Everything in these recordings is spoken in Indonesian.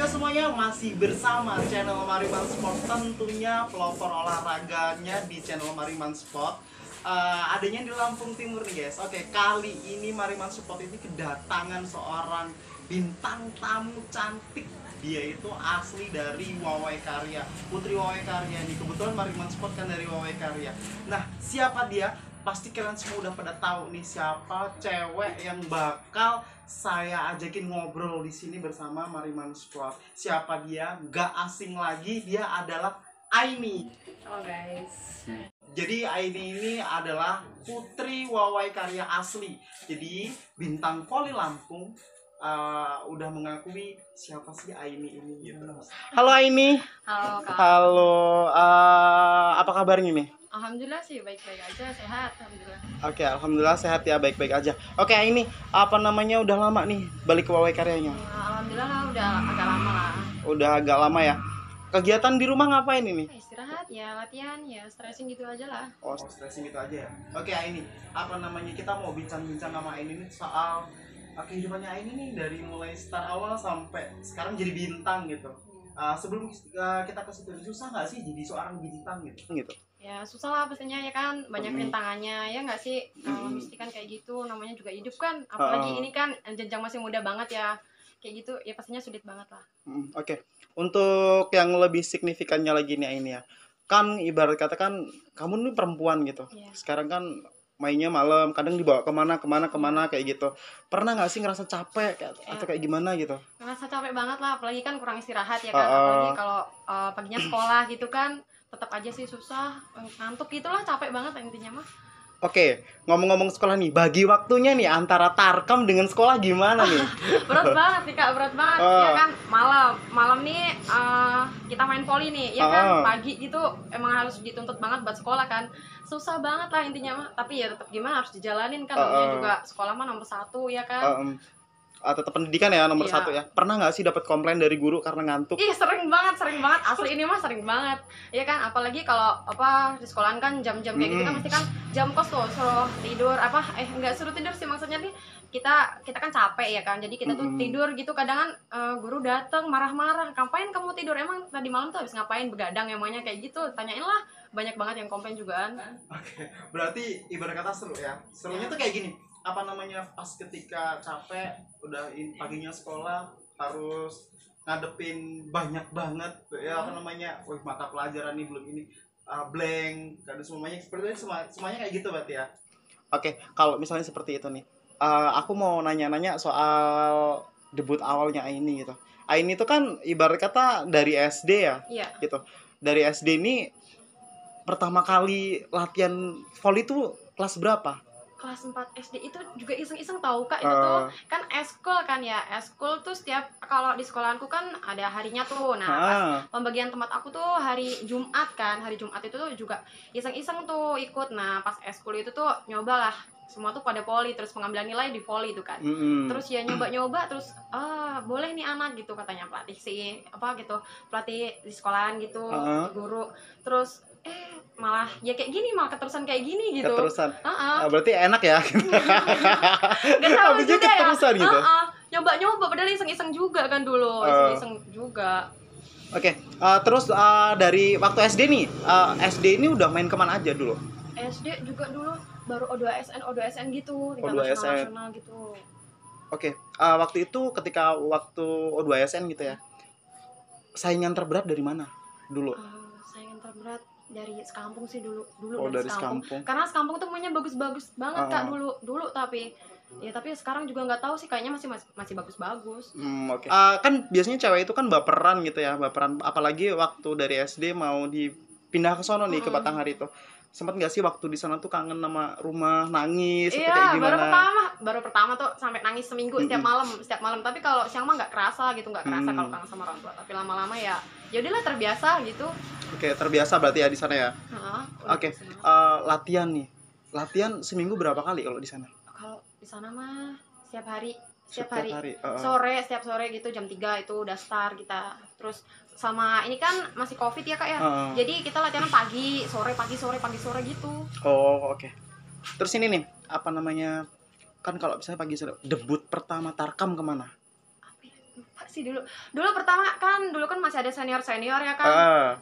semuanya, masih bersama channel Mariman Sport, tentunya pelopor olahraganya di channel Mariman Sport. Adanya di Lampung Timur nih guys. Oke, kali ini Mariman Sport ini kedatangan seorang bintang tamu cantik. Dia itu asli dari Wawai Karya, Putri Wawai Karya nih. Kebetulan Mariman Sport kan dari Wawai Karya. Nah, siapa dia? Pasti kalian semua udah pada tahu nih siapa cewek yang bakal saya ajakin ngobrol di sini bersama Mariman Sport. Siapa dia? Gak asing lagi, dia adalah Aini. Halo guys. Jadi Aini ini adalah Putri Wawai Karya asli. Jadi bintang voli Lampung. Udah mengakui siapa sih Aini ini gitu. Halo Aini. Halo Kak. Halo. Apa kabarnya nih? Alhamdulillah sih baik-baik aja, sehat alhamdulillah. Oke, alhamdulillah sehat ya, baik-baik aja. Oke, ini apa namanya, udah lama nih balik ke Wawai Karyanya? Alhamdulillah lah, udah agak lama lah. Udah agak lama ya. Kegiatan di rumah ngapain ini? Istirahat ya, latihan ya, stressing gitu aja lah. Oh, stressing gitu aja ya. Oke, ini apa namanya, kita mau bincang-bincang sama Aini nih soal kehidupannya Aini nih dari mulai start awal sampai sekarang jadi bintang gitu. Sebelum kita ke situ, susah nggak sih jadi seorang bintang gitu? Ya susah lah pastinya ya kan, banyak rintangannya ya nggak sih. Mesti kan kayak gitu, namanya juga hidup kan. Apalagi ini kan jenjang masih muda banget ya, kayak gitu ya pastinya sulit banget lah. Oke. Untuk yang lebih signifikannya lagi nih ini ya, kan ibarat kata kan kamu nih perempuan gitu. Sekarang kan mainnya malam, kadang dibawa kemana kayak gitu. Pernah nggak sih ngerasa capek atau kayak gimana gitu? Ngerasa capek banget lah, apalagi kan kurang istirahat ya kan. Apalagi kalau paginya sekolah gitu kan, tetap aja sih susah, ngantuk gitulah, capek banget intinya mah. Oke, ngomong-ngomong sekolah nih, bagi waktunya nih antara tarkam dengan sekolah gimana nih? Berat banget nih Kak, berat banget. Ya kan, malam nih kita main voli nih, ya kan, pagi gitu emang harus dituntut banget buat sekolah kan. Susah banget lah intinya mah, tapi ya tetap gimana harus dijalanin kan, namanya juga sekolah mah nomor 1 ya kan. Tetap pendidikan ya nomor 1 ya. Pernah nggak sih dapat komplain dari guru karena ngantuk? Ih, sering banget asli, ini mah sering banget ya kan. Apalagi kalau di sekolahan kan jam-jam kayak gitu kan mesti kan jam kos tuh suruh tidur nggak suruh tidur sih, maksudnya nih kita kan capek ya kan, jadi kita tuh tidur gitu. Kadang kan guru dateng marah-marah, ngapain kamu tidur, emang tadi malam tuh habis ngapain begadang emangnya, kayak gitu. Tanyain lah, banyak banget yang komplain juga kan. Oke, berarti ibarat kata seru ya. Serunya tuh kayak gini, apa namanya, pas ketika capek udah paginya sekolah harus ngadepin banyak banget ya, apa namanya, mata pelajaran nih belum ini blank, kan semuanya seperti itu, semuanya kayak gitu berarti ya. Oke, kalau misalnya seperti itu nih, aku mau nanya-nanya soal debut awalnya Aini gitu. Aini itu kan ibarat kata dari SD ya, gitu. Dari SD ini pertama kali latihan volley itu kelas berapa? Kelas 4 SD itu juga iseng-iseng tahu Kak. Itu tuh kan eskul kan ya. Eskul tuh setiap, kalau di sekolahanku kan ada harinya tuh. Nah, pas pembagian tempat aku tuh hari Jumat kan. Hari Jumat itu tuh juga iseng-iseng tuh ikut. Nah, pas eskul itu tuh nyobalah. Semua tuh pada voli, terus pengambilan nilai di voli itu kan. Terus ya nyoba-nyoba, terus boleh nih anak gitu katanya pelatih sih, pelatih di sekolahan gitu, guru. Terus malah ya kayak gini, malah keterusan kayak gini gitu. Berarti enak ya. Gak tahu juga keterusan ya. Gitu. Nyoba-nyoba padahal iseng-iseng juga kan dulu, iseng-iseng juga. Oke, terus dari waktu SD nih, SD ini udah main kemana aja dulu? SD juga dulu baru O2SN gitu, tingkat nasional gitu. Oke, waktu itu ketika waktu O2SN gitu ya, saingan terberat dari mana dulu? Saingan terberat dari sekampung sih dulu. Dari sekampung. Karena sekampung tuh mainnya bagus-bagus banget Kak dulu tapi sekarang juga nggak tahu sih, kayaknya masih bagus-bagus. Oke. Kan biasanya cewek itu kan baperan gitu ya, apalagi waktu dari SD mau dipindah ke sono nih, ke Batanghari itu. Sempat nggak sih waktu di sana tuh kangen sama rumah, nangis atau kayak gimana? Baru pertama tuh sampai nangis seminggu setiap malam. Tapi kalau siang mah nggak kerasa kalau kangen sama orang tua. Tapi lama-lama ya udahlah, terbiasa gitu. Oke, terbiasa berarti ya di sana ya. Oke, latihan nih. Latihan seminggu berapa kali kalau di sana? Kalau di sana mah setiap hari. Setiap sore gitu jam 3 itu udah start kita. Terus sama ini kan masih Covid ya Kak ya. Jadi kita latihan pagi sore gitu. Oke. Terus ini nih, apa namanya, kan kalau misalnya pagi sore, debut pertama tarkam kemana? lupa sih dulu pertama kan masih ada senior ya kan,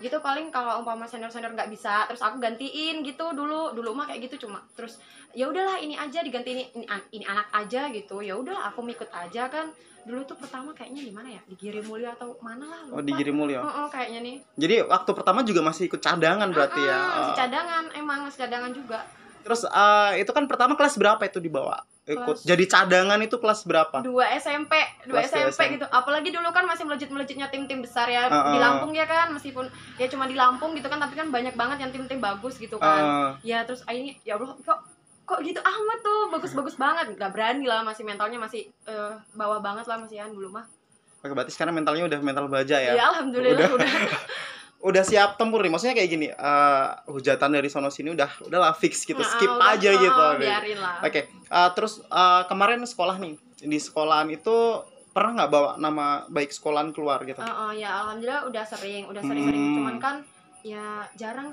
gitu paling kalau umpama senior nggak bisa terus aku gantiin gitu dulu mah kayak gitu, cuma terus ya udahlah ini aja diganti ini anak aja gitu, ya udahlah aku ngikut aja kan. Dulu tuh pertama kayaknya di mana ya, di Giri Mulia atau mana lah, lupa. Oh, di Giri Mulia. Kayaknya nih. Jadi waktu pertama juga masih ikut cadangan berarti ya. Masih cadangan, emang masih cadangan juga. Terus itu kan pertama kelas berapa itu dibawa? Ikut. Jadi cadangan itu kelas berapa? 2 SMP gitu. Apalagi dulu kan masih melejitnya tim-tim besar ya di Lampung ya kan, meskipun ya cuma di Lampung gitu kan, tapi kan banyak banget yang tim-tim bagus gitu kan. Ya terus ini ya Allah kok gitu amat tuh, bagus banget. Gak berani lah, masih mentalnya masih bawah banget lah masihan dulu mah. Oke, berarti sekarang mentalnya udah mental baja ya? Ya alhamdulillah udah. Udah siap tempur nih, maksudnya kayak gini, hujatan dari sono sini udahlah fix gitu, skip aja gitu. Biarin lah. Oke, terus kemarin sekolah nih, di sekolahan itu pernah nggak bawa nama baik sekolahan keluar gitu? Ya alhamdulillah udah sering, cuman kan ya jarang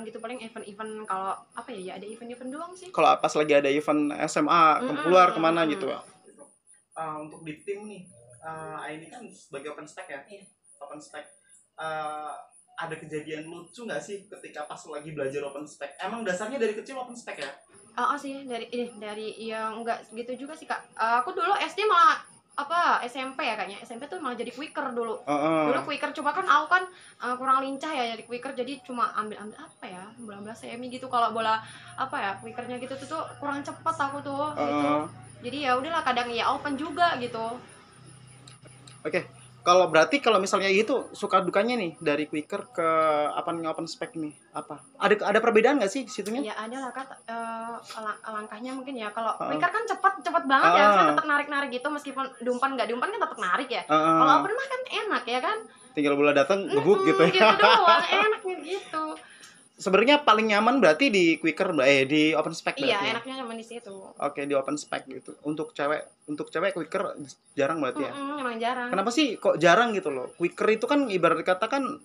gitu, paling event-event kalau apa ya ada event-event doang sih. Kalau pas lagi ada event SMA keluar kemana gitu ya? Untuk di tim nih, ini kan sebagai open stack ya, open stack. Ada kejadian lucu nggak sih ketika pas lagi belajar open spec? Emang dasarnya dari kecil open spec ya? Sih dari yang enggak gitu juga sih Kak. Aku dulu SD malah SMP ya kayaknya. SMP tuh malah jadi quicker dulu. Dulu quicker, coba kan aku kan kurang lincah ya jadi quicker, jadi cuma ambil apa ya, bola semi gitu. Kalau bola quickernya gitu tuh kurang cepat aku tuh gitu. Jadi ya udahlah, kadang ya open juga gitu. Oke. Kalau misalnya gitu, suka dukanya nih dari quicker ke open spec nih apa? Ada perbedaan nggak sih di situnya? Ya ada lah Kak, langkahnya mungkin ya. Kalau quicker kan cepet banget ya, kan tetap narik gitu, meskipun nggak diumpan kan tetap narik ya. Kalau open mah kan enak ya kan. Tinggal bola datang ngebuk gitu ya. Gitu doang, enaknya gitu. Sebenarnya paling nyaman berarti di quicker di open spec berarti. Iya, enaknya nyaman di situ. Oke, di open spec gitu. Untuk cewek quicker jarang berarti ya. Emang jarang. Kenapa sih kok jarang gitu loh? Quicker itu kan ibarat kata kan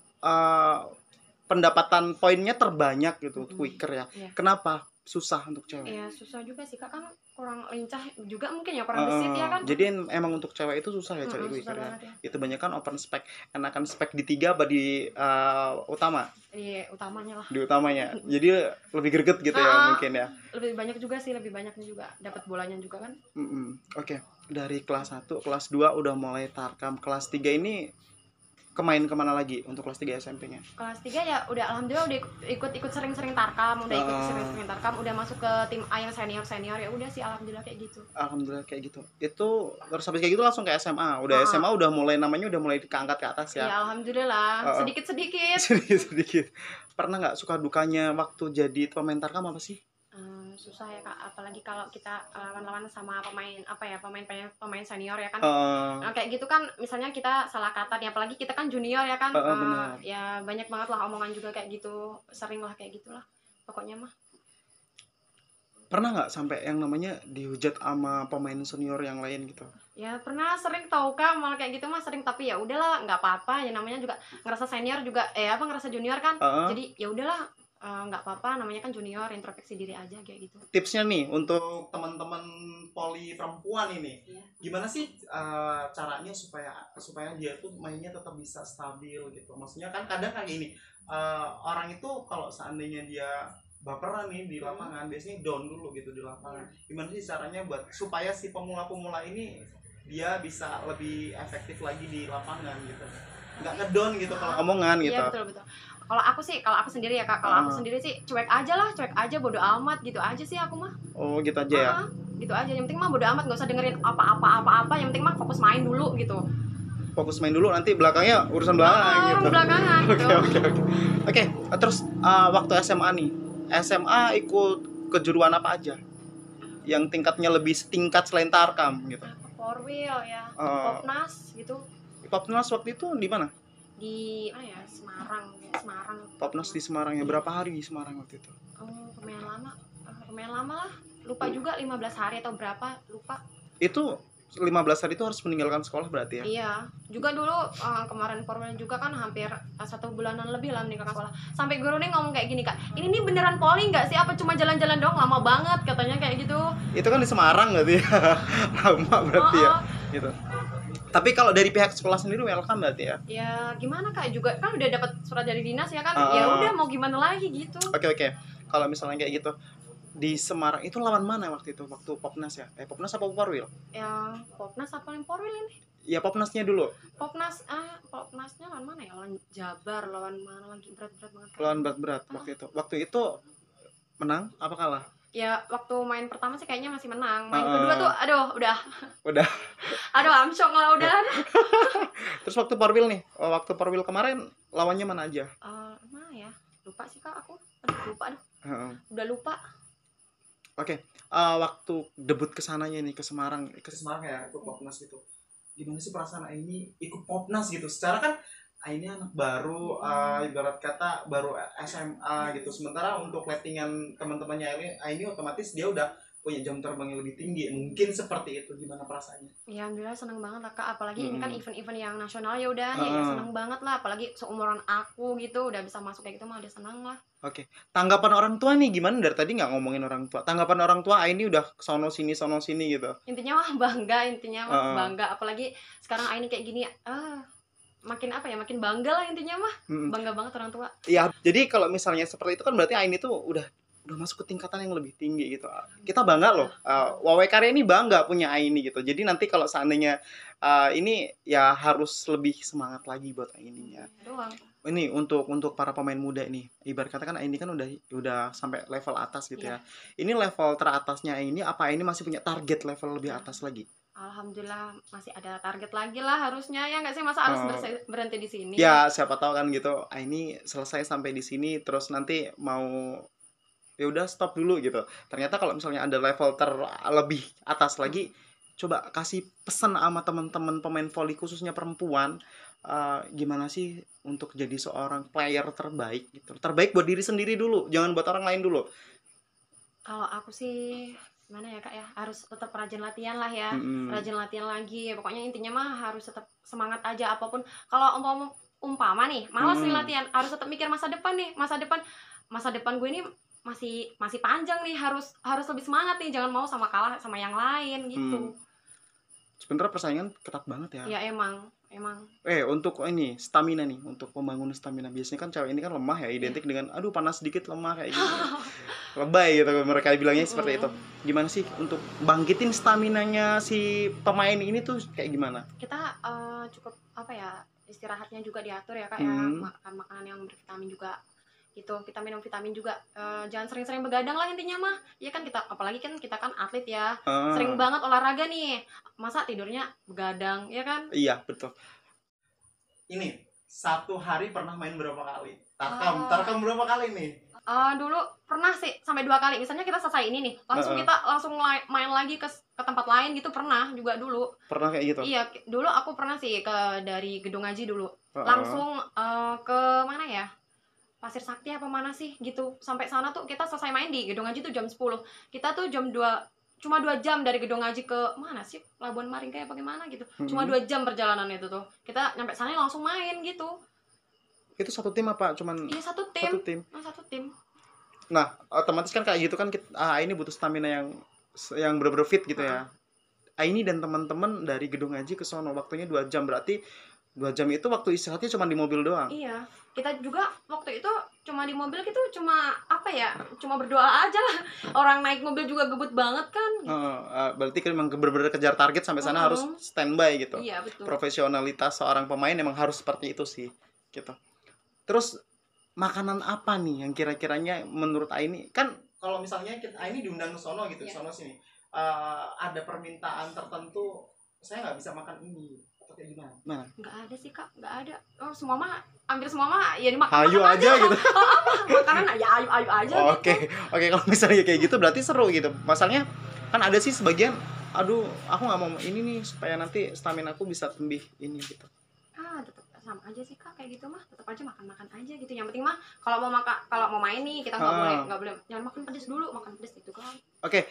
pendapatan poinnya terbanyak gitu quicker ya. Iya. Kenapa susah untuk cewek? Iya, susah juga sih Kak, kan kurang lincah juga mungkin ya, kurang gesit ya kan. Jadi emang untuk cewek itu susah ya cari quicker ya. Itu banyak kan open spec. Enakan spec di 3 apa di utama? Di utamanya lah. Di utamanya. Jadi lebih greget gitu ya mungkin ya. Lebih banyaknya juga dapat bolanya juga kan. Oke. Dari kelas 1, kelas 2 udah mulai tarkam. Kelas 3 ini kemana lagi untuk kelas 3 SMP-nya? Kelas 3 ya udah alhamdulillah udah ikut sering-sering tarkam, udah masuk ke tim A yang senior ya udah sih alhamdulillah kayak gitu. Alhamdulillah kayak gitu. Itu terus habis kayak gitu langsung ke SMA. SMA udah mulai keangkat ke atas ya. Ya alhamdulillah, sedikit-sedikit. Sedikit. Pernah nggak suka dukanya waktu jadi pemain tarkam apa sih? Susah ya Kak, apalagi kalau kita lawan-lawan sama pemain senior ya kan. Kayak gitu kan, misalnya kita salah kata nih, apalagi kita kan junior ya kan. Ya banyak banget lah omongan juga kayak gitu, sering lah kayak gitulah pokoknya mah. Pernah nggak sampai yang namanya dihujat sama pemain senior yang lain gitu? Ya pernah, sering tau Kak, malah kayak gitu mah sering, tapi ya udahlah nggak apa-apa ya, namanya juga ngerasa senior juga ngerasa junior kan. Jadi ya udahlah, nggak apa-apa, namanya kan junior, introspeksi diri aja kayak gitu. Tipsnya nih untuk teman-teman poli perempuan ini, gimana sih caranya supaya dia tuh mainnya tetap bisa stabil gitu? Maksudnya kan kadang kayak gini, orang itu kalau seandainya dia baperan nih di lapangan, biasanya down dulu gitu di lapangan. Gimana sih caranya buat supaya si pemula-pemula ini dia bisa lebih efektif lagi di lapangan gitu, nggak ngedown gitu kalau omongan gitu? Iya betul. Kalau aku sendiri ya Kak, aku sendiri sih cuek aja, bodo amat gitu aja sih aku mah. Oh gitu aja ya? Gitu aja, yang penting mah bodo amat, nggak usah dengerin apa-apa, yang penting mah fokus main dulu gitu. Fokus main dulu, nanti belakangnya urusan belakang gitu. Belakangan gitu. Oke, terus waktu SMA nih, SMA ikut kejuruan apa aja? Yang tingkatnya lebih setingkat selain tarkam gitu? Porwil ya, Popnas gitu. Popnas waktu itu di mana? Di mana ya, Semarang. Popnas di Semarang ya, berapa hari di Semarang waktu itu? Lumayan lama lah, lupa juga 15 hari atau berapa, lupa. Itu 15 hari itu harus meninggalkan sekolah berarti ya? Iya, juga dulu kemarin Porwil juga kan hampir 1 bulanan lebih lah meninggalkan sekolah. Sampai guru nih ngomong kayak gini Kak, ini beneran poli nggak sih, apa cuma jalan-jalan doang, lama banget katanya kayak gitu. Itu kan di Semarang berarti ya? Lama berarti ya gitu. Tapi kalau dari pihak sekolah sendiri welcome berarti ya? Ya gimana Kak, juga kan udah dapat surat dari dinas ya kan, ya udah mau gimana lagi gitu. Oke. Kalau misalnya kayak gitu, di Semarang itu lawan mana waktu itu? Waktu Popnas ya? Popnas apa Porwil? Ya Popnas apa yang Porwil ini? Ya Popnasnya dulu. Popnasnya lawan mana ya? Lawan Jabar, lawan mana lagi, berat-berat banget kan? Lawan berat-berat waktu itu menang apa kalah? Ya waktu main pertama sih kayaknya masih menang. Main kedua tuh aduh udah aduh amsyong lah udah. Terus waktu Porwil nih, waktu Porwil kemarin lawannya mana aja? Mana ya, lupa sih Kak aku. Lupa udah lupa. Oke. Waktu debut kesananya nih ke Semarang ya, ikut Popnas gitu, gimana sih perasaan ini ikut Popnas gitu? Secara kan ini anak baru, ibarat kata baru SMA gitu. Sementara untuk lettingan teman-temannya ini otomatis dia udah punya jam terbang yang lebih tinggi. Mungkin seperti itu. Gimana perasaannya? Ya alhamdulillah seneng banget lah Kak. Apalagi ini kan event-event yang nasional ya udah ya seneng banget lah. Apalagi seumuran aku gitu udah bisa masuk kayak gitu mah udah seneng lah. Oke. Tanggapan orang tua nih gimana? Dari tadi nggak ngomongin orang tua. Tanggapan orang tua ini udah sono sini gitu. Intinya mah bangga. Apalagi sekarang ini kayak gini makin makin bangga lah intinya mah. Bangga banget orang tua. Iya, jadi kalau misalnya seperti itu kan berarti Aini tuh udah masuk ke tingkatan yang lebih tinggi gitu. Kita bangga loh. Wawe Karya ini bangga punya Aini gitu. Jadi nanti kalau seandainya ini ya harus lebih semangat lagi buat Aininya. Ini untuk para pemain muda nih. Ibarat kata kan Aini kan udah sampai level atas gitu ya. Ini level teratasnya Aini, apa Aini masih punya target level lebih atas lagi? Alhamdulillah masih ada target lagi lah harusnya, ya nggak sih, masa harus berhenti di sini? Ya siapa tahu kan gitu. Ini selesai sampai di sini terus nanti mau ya udah stop dulu gitu. Ternyata kalau misalnya ada level terlebih atas lagi, coba kasih pesan sama teman-teman pemain voli khususnya perempuan, gimana sih untuk jadi seorang player terbaik gitu. Terbaik buat diri sendiri dulu, jangan buat orang lain dulu. Kalau aku sih gimana ya Kak ya, harus tetap rajin latihan lah ya. Rajin latihan lagi, pokoknya intinya mah harus tetap semangat aja apapun. Kalau umpama nih malas nih latihan, harus tetap mikir masa depan nih, masa depan gue ini masih panjang nih, harus lebih semangat nih, jangan mau kalah sama yang lain gitu. Sebenarnya persaingan ketat banget ya. Ya emang. Untuk ini stamina nih, untuk membangun stamina. Biasanya kan cewek ini kan lemah ya, identik dengan aduh panas sedikit lemah kayak gitu. Lebay gitu mereka bilangnya seperti itu. Gimana sih untuk bangkitin staminanya si pemain ini tuh kayak gimana? Kita cukup istirahatnya juga diatur ya Kak ya, makan makanan yang bervitamin juga gitu, kita minum vitamin juga, jangan sering-sering begadang lah intinya mah. Ya kan apalagi kan kita kan atlet ya, sering banget olahraga nih, masa tidurnya begadang ya kan? Iya betul. Ini satu hari pernah main berapa kali? Tarkam berapa kali nih? Dulu pernah sih sampai 2 kali. Misalnya kita selesai ini nih, kita langsung main lagi ke tempat lain gitu, pernah juga dulu. Pernah kayak gitu? Iya, dulu aku pernah sih dari Gedung Aji dulu. Langsung ke mana ya? Pasir Sakti apa mana sih gitu. Sampai sana tuh kita selesai main di Gedung Aji tuh jam 10. Kita tuh jam 2, cuma 2 jam dari Gedung Aji ke mana sih? Labuan Maringkaya apa gimana gitu. Cuma 2 jam perjalanan itu tuh. Kita nyampe sana langsung main gitu. Itu satu tim apa cuman? Iya, satu tim. Satu tim. Nah, otomatis kan kayak gitu kan ini butuh stamina yang bener-bener fit gitu ya. Ini dan teman-teman dari Gedung Aji ke sono waktunya 2 jam, berarti 2 jam itu waktu istirahatnya cuma di mobil doang. Iya. Kita juga waktu itu cuma di mobil gitu, cuma cuma berdoa aja lah. Orang naik mobil juga gebut banget kan. Berarti kan memang bener-bener kejar target sampai sana harus standby gitu. Iya, betul. Profesionalitas seorang pemain emang harus seperti itu sih gitu. Terus makanan apa nih yang kira-kiranya menurut Aini, kan kalau misalnya Aini diundang ke sono gitu, sono sini ada permintaan tertentu, saya nggak bisa makan ini atau kayak gimana? Nah, nggak ada sih Kak, nggak ada. Hampir semua mah ya dimakan. Hayu aja gitu. Makanan ya ayu aja. Oke, kalau misalnya kayak gitu berarti seru gitu. Masalahnya kan ada sih sebagian, aduh aku nggak mau ini nih supaya nanti stamina aku bisa lebih ini gitu. Tetap sama aja sih Kak, kayak gitu mah tetap aja makan aja gitu. Yang penting mah kalau mau main nih kita nggak boleh jangan makan pedes dulu, makan pedes gitu kan. Oke,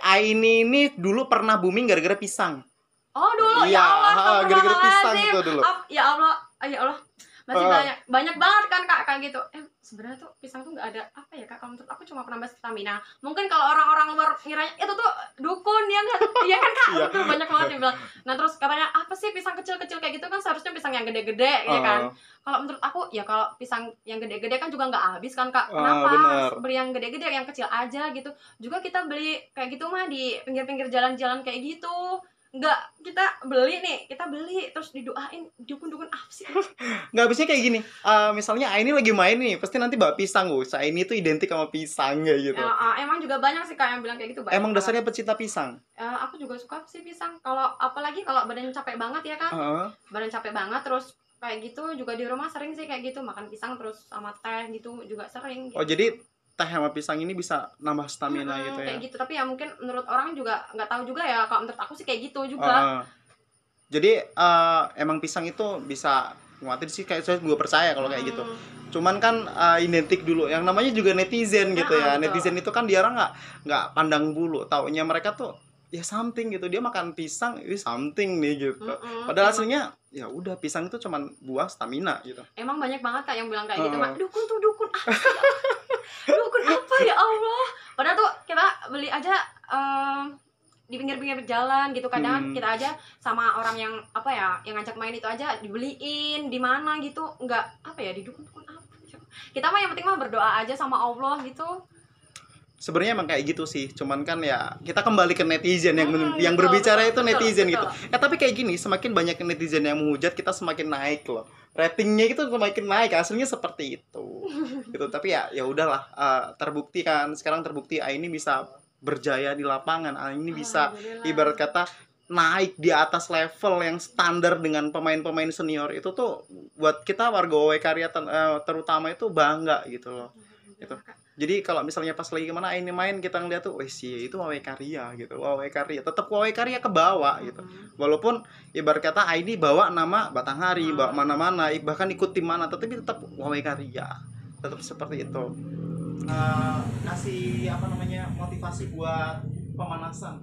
Aini ini dulu pernah booming gara-gara pisang. Oh dulu, iya, ya Allah, gara-gara pisang itu dulu. Ya Allah, masih banyak banget kan kak kayak gitu. Sebenarnya tuh pisang tuh nggak ada apa ya kak, kalau menurut aku cuma penambah stamina. Mungkin kalau orang-orang luar ngiranya itu tuh dukun ya nggak, iya kan kak. Itu banyak banget yang bilang. Nah terus katanya apa sih pisang kecil-kecil kayak gitu kan seharusnya pisang yang gede-gede ya kan. Kalau menurut aku ya kalau pisang yang gede-gede kan juga nggak habis kan kak. Kenapa harus beli yang gede-gede, yang kecil aja gitu. Juga kita beli kayak gitu mah di pinggir-pinggir jalan-jalan kayak gitu. Enggak, kita beli nih, kita beli terus didoain dukun-dukun apa sih? Nggak habisnya kayak gini. Misalnya Aini lagi main nih, pasti nanti bawa pisang. Aini itu identik sama pisang kayak gitu. Emang juga banyak sih kak yang bilang kayak gitu. Emang dasarnya pecinta pisang? Aku juga suka sih pisang. Kalau apalagi kalau badan capek banget ya kan, badan capek banget terus kayak gitu juga di rumah sering sih kayak gitu, makan pisang terus sama teh gitu juga sering. Gitu. Oh jadi teh sama pisang ini bisa nambah stamina gitu ya? Kayak gitu, tapi ya mungkin menurut orang juga nggak tahu juga ya. Kalau menurut aku sih kayak gitu juga. Jadi emang pisang itu bisa nguatin sih, kayak saya juga percaya kalau kayak gitu. Cuman kan identik dulu, yang namanya juga netizen gitu ya. Betul. Netizen itu kan dia orang nggak pandang bulu, taunya mereka tuh ya something gitu, dia makan pisang ini something nih gitu. Padahal aslinya ya udah pisang itu cuman buah stamina gitu. Emang banyak banget kak yang bilang kayak gitu, mak dukun tuh dukun apa sih? Dukun apa ya Allah? Padahal tuh kita beli aja di pinggir-pinggir jalan gitu, kadang kita aja sama orang yang apa ya, yang ngajak main itu aja dibeliin di mana gitu, nggak apa ya, didukun-dukun apa? Kita mah yang penting mah berdoa aja sama Allah gitu. Sebenarnya emang kayak gitu sih, cuman kan ya kita kembali ke netizen yang berbicara itu netizen gitu. Tapi kayak gini, semakin banyak netizen yang menghujat, kita semakin naik loh. Ratingnya itu semakin naik, aslinya seperti itu. Gitu. Tapi ya udahlah, terbukti kan, sekarang terbukti ini bisa berjaya di lapangan. Ini bisa ibarat kata naik di atas level yang standar dengan pemain-pemain senior. Itu tuh buat kita warga Wae Karya terutama itu bangga gitu loh. Gitu. Jadi kalau misalnya pas lagi kemana ini main, kita ngeliat tuh, wih sih itu Wae Karya gitu, Wae Karya, tetap Wae Karya ke bawah gitu. Walaupun ibarat kata ini bawa nama Batanghari, bawa mana-mana, bahkan ikut tim mana, tetapi tetap Wae Karya, tetap seperti itu. Kasih apa namanya motivasi buat pemanasan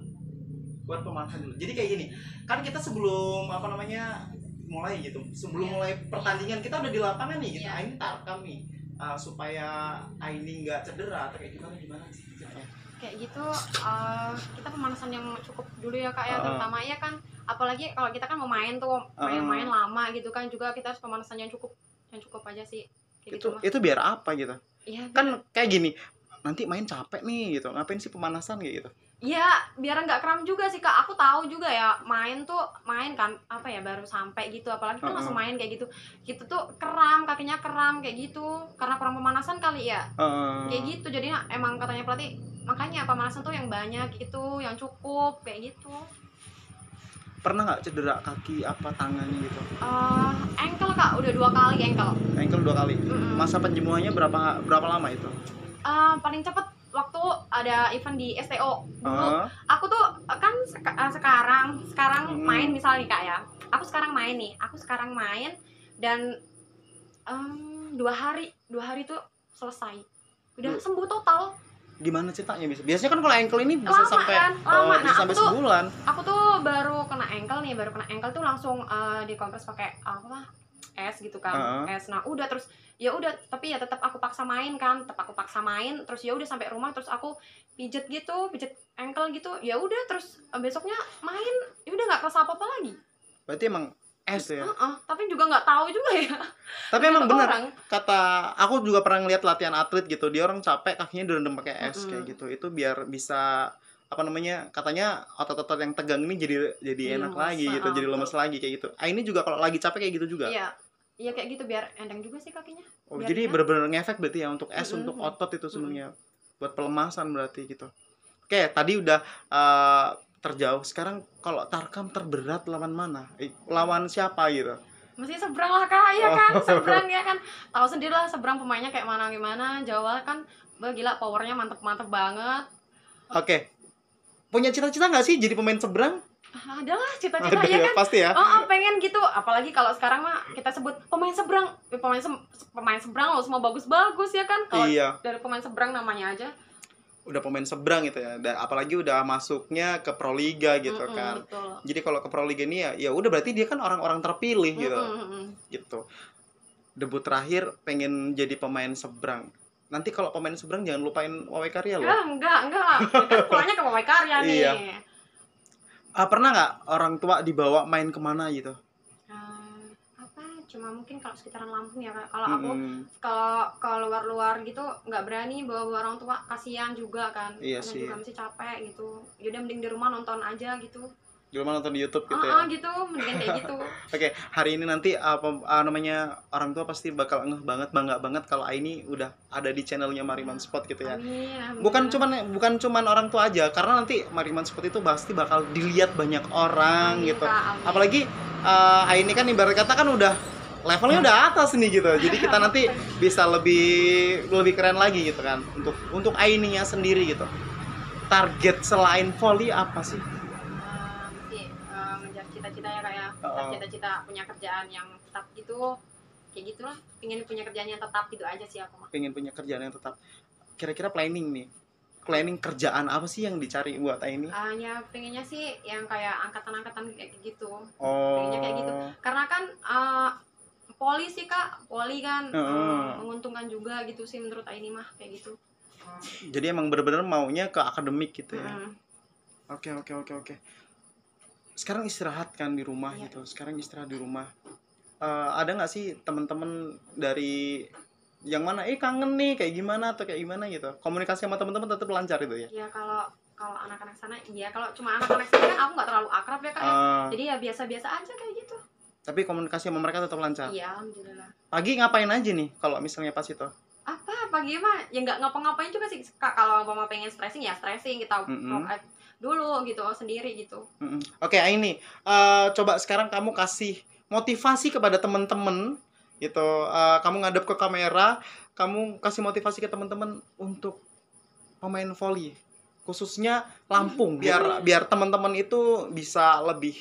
dulu. Jadi kayak gini, kan kita sebelum apa namanya mulai gitu, sebelum mulai pertandingan kita udah di lapangan nih, kita ini tarkam nih. Supaya Aini nggak cedera atau kayak gimana sih? Kayak gitu, kita pemanasan yang cukup dulu ya kak ya, terutama ya kan, apalagi kalau kita kan mau main tuh, main lama gitu kan, juga kita harus pemanasan yang cukup aja sih. Kayak itu biar apa gitu? Ya, kan kayak gini, nanti main capek nih gitu, ngapain sih pemanasan kayak gitu? Ya biar nggak kram juga sih kak. Aku tahu juga ya, main kan apa ya, baru sampai gitu, apalagi kan langsung main kayak gitu, gitu tuh kram, kakinya kram kayak gitu karena kurang pemanasan kali ya. Kayak gitu, jadinya emang katanya pelatih, makanya pemanasan tuh yang banyak gitu, yang cukup kayak gitu. Pernah nggak cedera kaki apa tangannya gitu? Ankle kak, udah 2 kali ankle 2 kali. Masa penyembuhannya berapa lama itu? Paling cepet waktu ada event di STO dulu. Aku tuh kan sekarang main misalnya nih kak ya, aku sekarang main dan 2 hari tuh selesai, udah sembuh total. Gimana ceritanya biasanya kan kalau ankle ini bisa sampai lama. Bisa sampai sebulan. Aku tuh baru kena ankle tuh langsung dikompres pakai apa, es gitu kan, es. Nah udah terus ya udah, tapi ya tetap aku paksa main, terus ya udah sampai rumah, terus aku pijet ankle gitu, ya udah terus besoknya main, ya udah nggak kerasa apa lagi. Berarti emang es ya? Tapi juga nggak tahu juga ya. Tapi emang bener, kata aku juga pernah ngeliat latihan atlet gitu, dia orang capek kakinya direndam pakai es kayak gitu, itu biar bisa apa namanya, katanya otot-otot yang tegang ini jadi enak lagi gitu, jadi lemes lagi kayak gitu. Ini juga kalau lagi capek kayak gitu juga? Iya kayak gitu, biar endang juga sih kakinya. Jadi bener-bener ngefek berarti ya untuk es, untuk otot itu sebenarnya, buat pelemasan berarti gitu. Oke, tadi udah terjauh. Sekarang kalau tarkam terberat lawan mana? Lawan siapa gitu? Mesti seberang lah kak, ya kan? Seberang ya kan. Tahu sendiri lah seberang pemainnya kayak mana gimana. Jawa kan, gila powernya mantep banget. Oke. Punya cita-cita nggak sih jadi pemain seberang? Adalah cita-cita ya kan. Pasti ya. Pengen gitu. Apalagi kalau sekarang mah kita sebut pemain seberang. Pemain seberang loh, semua bagus-bagus ya kan. Kalau dari pemain seberang namanya aja. Udah pemain seberang gitu ya. Dan apalagi udah masuknya ke Proliga gitu kan. Betul. Jadi kalau ke Proliga ini ya udah berarti dia kan orang-orang terpilih gitu. Gitu. debut terakhir pengen jadi pemain seberang. Nanti kalau pemain seberang jangan lupain Wawe Karya loh. Enggak lah. Kan pulangnya ke Wawe Karya nih. Iya. Pernah nggak orang tua dibawa main kemana gitu? Apa? Cuma mungkin kalau sekitaran Lampung ya Kak. Kalau aku kalau luar-luar gitu nggak berani bawa orang tua, kasihan juga kan. Iya karena sih. juga mesti capek gitu. Yaudah mending di rumah nonton aja gitu. Di rumah nonton di YouTube gitu ya. Gitu, mendingan kayak gitu. Oke, hari ini nanti namanya orang tua pasti bakal bangga banget kalau Aini udah ada di channelnya Mariman Spot gitu ya. Amin. Bukan cuman orang tua aja, karena nanti Mariman Spot itu pasti bakal dilihat banyak orang. Amin, gitu. Kak, apalagi Aini kan ibarat kata kan udah levelnya udah atas nih gitu. Jadi kita nanti bisa lebih keren lagi gitu kan untuk Aininya sendiri gitu. Target selain volley apa sih? Cita-cita ya kayak cita-cita punya kerjaan yang tetap gitu, kayak gitulah, pengen punya kerjaan yang tetap gitu aja sih aku mah. Pengen punya kerjaan yang tetap. Kira-kira planning kerjaan apa sih yang dicari buat Aini? Ya pengennya sih yang kayak angkatan-angkatan kayak gitu. Pengennya kayak gitu karena kan poli sih Kak, poli kan menguntungkan juga gitu sih menurut Aini mah kayak gitu. Jadi emang bener-bener maunya ke akademik gitu ya. Oke. Sekarang istirahat kan di rumah gitu. Sekarang istirahat di rumah. Ada nggak sih teman-teman dari yang mana kangen nih kayak gimana atau kayak gimana gitu? Komunikasi sama teman-teman tetap lancar itu ya? Iya, kalau anak-anak sana iya, kalau cuma anak-anak sini kan aku nggak terlalu akrab ya Kak ya. Jadi ya biasa-biasa aja kayak gitu. Tapi komunikasi sama mereka tetap lancar? Iya, alhamdulillah. Pagi ngapain aja nih kalau misalnya pas itu? Pagi mah ya nggak ngapa-ngapain juga sih Kak. Kalau mau pengen stressing ya stressing, kita dulu gitu sendiri gitu. Oke, Aini, coba sekarang kamu kasih motivasi kepada teman-teman gitu. Kamu ngadep ke kamera, kamu kasih motivasi ke teman-teman untuk pemain volley, khususnya Lampung, biar teman-teman itu bisa lebih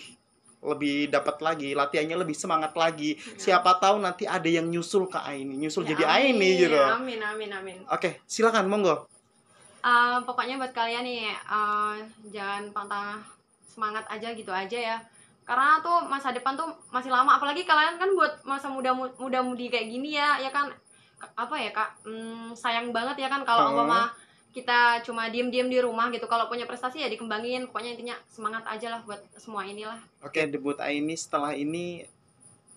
dapat lagi latihannya, lebih semangat lagi. Siapa tahu nanti ada yang nyusul ke Aini, jadi Aini gitu. Amin. Oke, silakan monggo. Pokoknya buat kalian nih jangan patah semangat aja gitu aja ya, karena tuh masa depan tuh masih lama, apalagi kalian kan buat masa muda-mudi kayak gini ya kan apa ya Kak, sayang banget ya kan kalau umpama kita cuma diem-diem di rumah gitu. Kalau punya prestasi ya dikembangin, pokoknya intinya semangat aja lah buat semua inilah. Oke, debut Aini setelah ini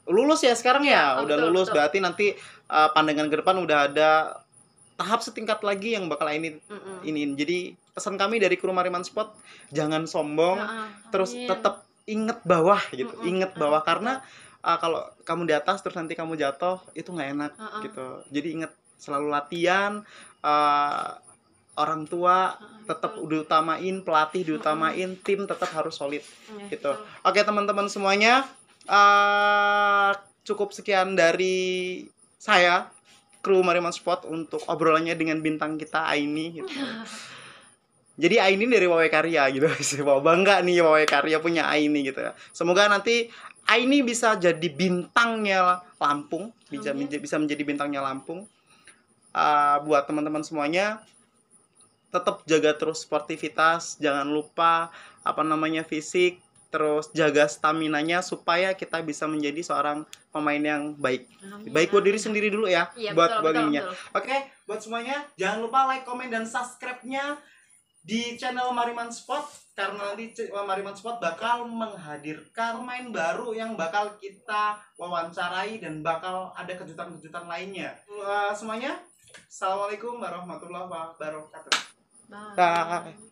lulus ya sekarang ya, udah lulus. Berarti nanti pandangan ke depan udah ada tahap setingkat lagi yang bakal ini. Jadi pesan kami dari kru Mariman Spot, jangan sombong, terus tetap inget bawah gitu. Inget bawah karena kalau kamu di atas terus nanti kamu jatuh itu nggak enak gitu. Jadi inget selalu latihan, orang tua tetap diutamain, pelatih diutamain, tim tetap harus solid gitu. Oke teman-teman semuanya, cukup sekian dari saya, kru Mariman Spot, untuk obrolannya dengan bintang kita Aini gitu. Jadi Aini dari Wawe Karya gitu. Wow, bangga nih Wawe Karya punya Aini gitu ya. Semoga nanti Aini bisa jadi bintangnya Lampung, bisa menjadi bintangnya Lampung. Buat teman-teman semuanya, tetap jaga terus sportivitas, jangan lupa fisik, terus jaga staminanya supaya kita bisa menjadi seorang pemain yang baik. Baik buat diri sendiri dulu ya, buat ininya. Oke, buat semuanya jangan lupa like, komen, dan subscribe-nya di channel Mariman Spot, karena nanti Mariman Spot bakal menghadirkan pemain baru yang bakal kita wawancarai dan bakal ada kejutan-kejutan lainnya. Semuanya, assalamualaikum warahmatullahi wabarakatuh. Bye.